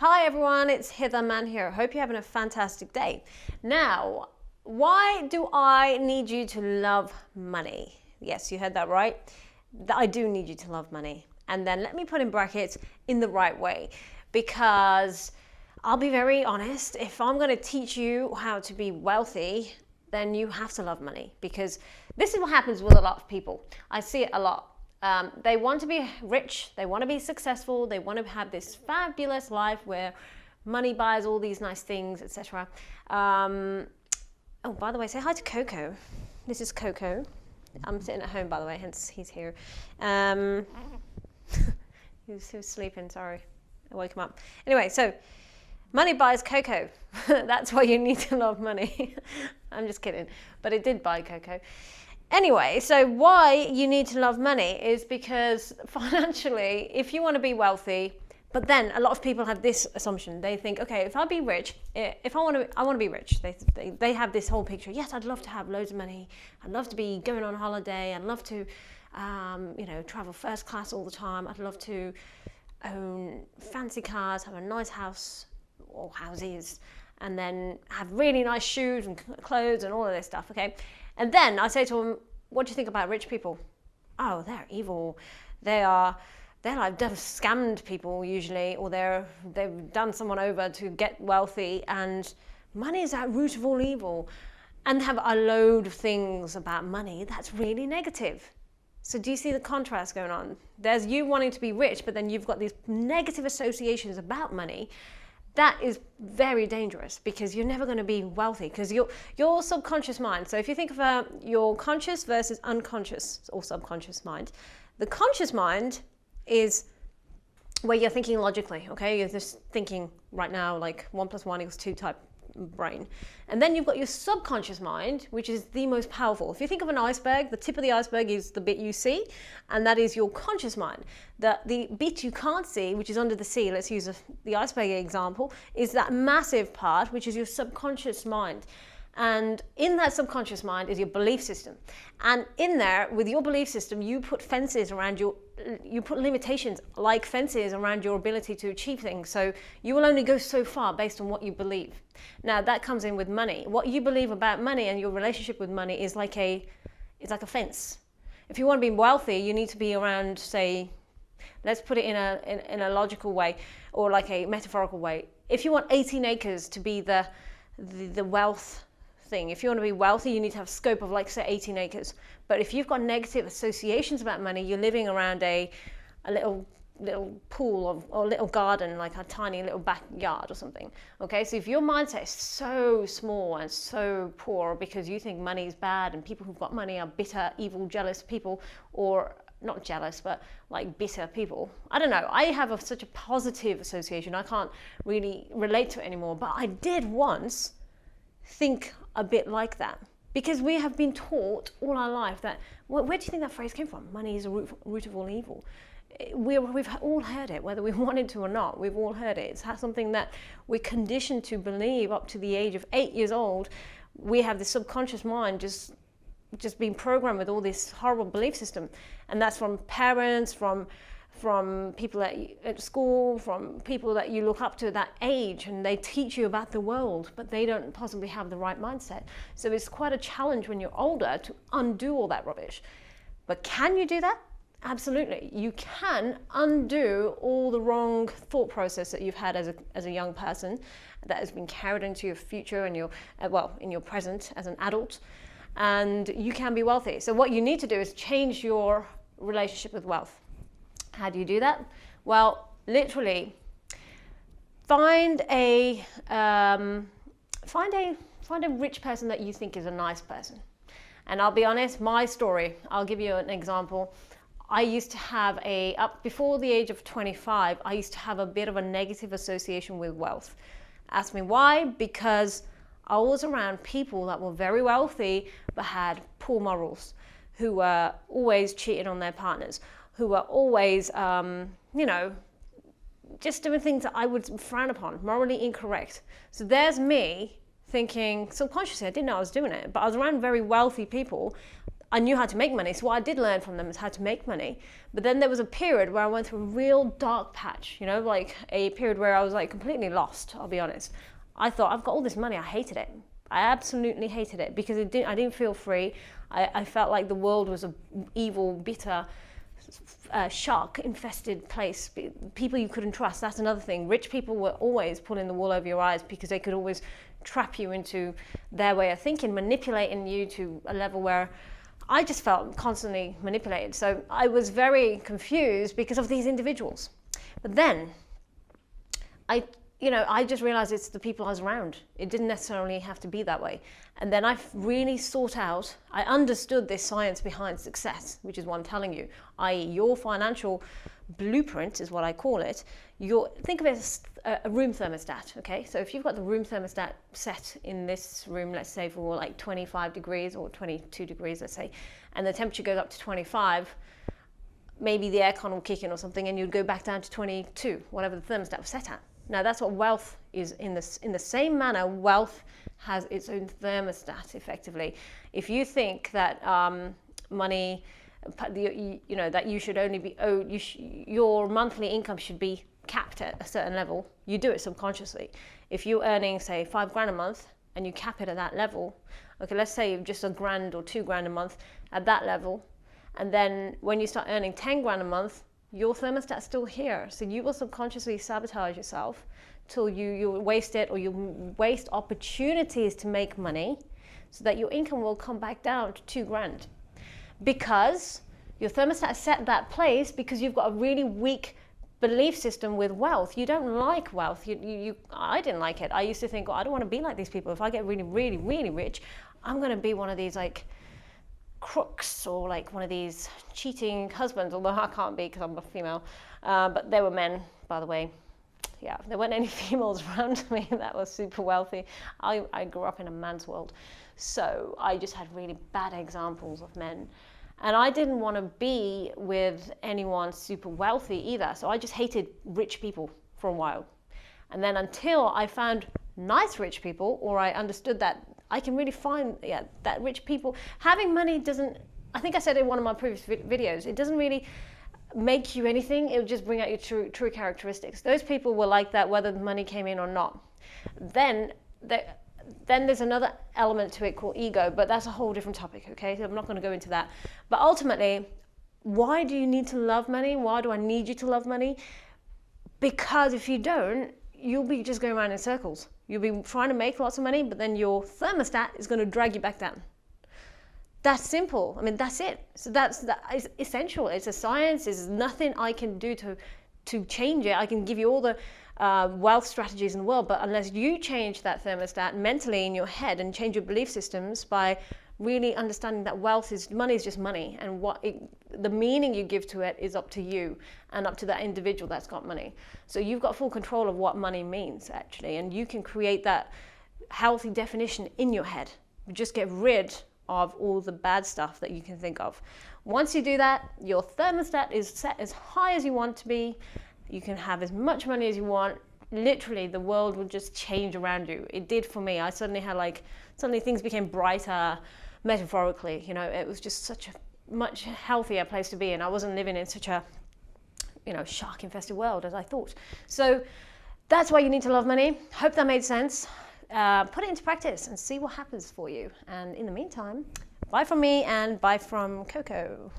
Hi everyone, it's Hither Mann here. Hope you're having a fantastic day. Now, why do I need you to love money? Yes, you heard that right. I do need you to love money. And then let me put in brackets, in the right way. Because I'll be very honest, if I'm going to teach you how to be wealthy, then you have to love money. Because this is what happens with a lot of people. I see it a lot. They want to be rich, they want to be successful, they want to have this fabulous life where money buys all these nice things, etc. Oh, by the way, say hi to Coco. This is Coco. I'm sitting at home, by the way, hence he's here. He was sleeping, sorry. I woke him up. Anyway, so money buys Coco. That's why you need to love money. I'm just kidding, but it did buy Coco. Anyway, so why you need to love money is because financially, if you want to be wealthy, but then a lot of people have this assumption. They think, okay, if I be rich, if I want to be rich. They have this whole picture. Yes, I'd love to have loads of money. I'd love to be going on holiday. I'd love to, travel first class all the time. I'd love to own fancy cars, have a nice house or houses, and then have really nice shoes and clothes and all of this stuff. Okay. And then I say to them, what do you think about rich people? Oh, they're evil. They're like they've scammed people usually, or they've done someone over to get wealthy, and money is that root of all evil. And have a load of things about money that's really negative. So do you see the contrast going on? There's you wanting to be rich, but then you've got these negative associations about money. That is very dangerous because you're never going to be wealthy because your subconscious mind. So if you think of your conscious versus unconscious or subconscious mind, the conscious mind is where you're thinking logically, okay? You're just thinking right now like 1 + 1 = 2 type brain. And then you've got your subconscious mind, which is the most powerful. If you think of an iceberg, the tip of the iceberg is the bit you see, and that is your conscious mind. The bit you can't see, which is under the sea, let's use the iceberg example, is that massive part, which is your subconscious mind. And in that subconscious mind is your belief system. And in there, with your belief system, you put fences around you put limitations like fences around your ability to achieve things. So you will only go so far based on what you believe. Now that comes in with money. What you believe about money and your relationship with money is like a fence. If you want to be wealthy, you need to be around, say, let's put it in a logical way or like a metaphorical way. If you want 18 acres to be the wealth thing, if you want to be wealthy, you need to have scope of like say 18 acres. But if you've got negative associations about money, you're living around a little pool or little garden, like a tiny little backyard or something. Okay, so if your mindset is so small and so poor because you think money is bad and people who've got money are bitter, evil, jealous people, or not jealous, but like bitter people. I don't know. I have such a positive association. I can't really relate to it anymore. But I did once think a bit like that because we have been taught all our life that, where do you think that phrase came from? Money is a root of all evil. We've all heard it, whether we wanted to or not. We've all heard it. It's something that we're conditioned to believe up to the age of 8 years old. We have this subconscious mind just being programmed with all this horrible belief system, and that's from parents, from people at school, from people that you look up to at that age, and they teach you about the world, but they don't possibly have the right mindset. So it's quite a challenge when you're older to undo all that rubbish. But can you do that? Absolutely. You can undo all the wrong thought process that you've had as a young person that has been carried into your future and in your present as an adult, and you can be wealthy. So what you need to do is change your relationship with wealth. How do you do that? Well, literally, find a rich person that you think is a nice person. And I'll be honest, my story, I'll give you an example. I used to have up before the age of 25, I used to have a bit of a negative association with wealth. Ask me why? Because I was around people that were very wealthy but had poor morals, who were always cheating on their partners, who were always, just doing things that I would frown upon, morally incorrect. So there's me thinking, subconsciously, I didn't know I was doing it, but I was around very wealthy people. I knew how to make money. So what I did learn from them is how to make money. But then there was a period where I went through a real dark patch, you know, like a period where I was like completely lost, I'll be honest. I thought, I've got all this money, I hated it. I absolutely hated it because I didn't feel free. I felt like the world was an evil, bitter, shark-infested place. People you couldn't trust, that's another thing. Rich people were always pulling the wool over your eyes because they could always trap you into their way of thinking, manipulating you to a level where I just felt constantly manipulated. So I was very confused because of these individuals. But then I just realized it's the people I was around. It didn't necessarily have to be that way. And then I really I understood this science behind success, which is what I'm telling you, i.e. your financial blueprint is what I call it. Think of it as a room thermostat, okay? So if you've got the room thermostat set in this room, let's say for like 25 degrees or 22 degrees, let's say, and the temperature goes up to 25, maybe the aircon will kick in or something and you'd go back down to 22, whatever the thermostat was set at. Now that's what wealth is. In the same manner, wealth has its own thermostat, effectively. If you think that money, that you should only be owed, your monthly income should be capped at a certain level, you do it subconsciously. If you're earning, say, $5,000 a month and you cap it at that level, okay, let's say just $1,000 or $2,000 a month at that level, and then when you start earning $10,000 a month, your thermostat's still here. So you will subconsciously sabotage yourself till you waste it, or you waste opportunities to make money so that your income will come back down to $2,000. Because your thermostat is set at that place because you've got a really weak belief system with wealth. You don't like wealth. I didn't like it. I used to think, I don't want to be like these people. If I get really, really, really rich, I'm going to be one of these like crooks or like one of these cheating husbands, although I can't be because I'm a female. But they were men, by the way. Yeah, there weren't any females around me that were super wealthy. I grew up in a man's world. So I just had really bad examples of men. And I didn't want to be with anyone super wealthy either. So I just hated rich people for a while. And then until I found nice rich people, or I understood that I can really find that rich people, having money doesn't, I think I said in one of my previous videos, it doesn't really make you anything. It will just bring out your true characteristics. Those people were like that whether the money came in or not. Then there's another element to it called ego, but that's a whole different topic, okay? So I'm not going to go into that. But ultimately, why do you need to love money? Why do I need you to love money? Because if you don't, you'll be just going around in circles. You'll be trying to make lots of money, but then your thermostat is going to drag you back down. That's simple. I mean, that's it. So that is essential. It's a science. There's nothing I can do to change it. I can give you all the wealth strategies in the world, but unless you change that thermostat mentally in your head and change your belief systems by really understanding that money is just money, and the meaning you give to it is up to you and up to that individual that's got money. So you've got full control of what money means, actually, and you can create that healthy definition in your head. Just get rid of all the bad stuff that you can think of. Once you do that, your thermostat is set as high as you want to be. You can have as much money as you want. Literally, the world will just change around you. It did for me. I suddenly had suddenly things became brighter, metaphorically. It was just such a much healthier place to be in. I wasn't living in such a, shark-infested world as I thought. So that's why you need to love money. Hope that made sense. Put it into practice and see what happens for you. And in the meantime, bye from me and bye from Coco.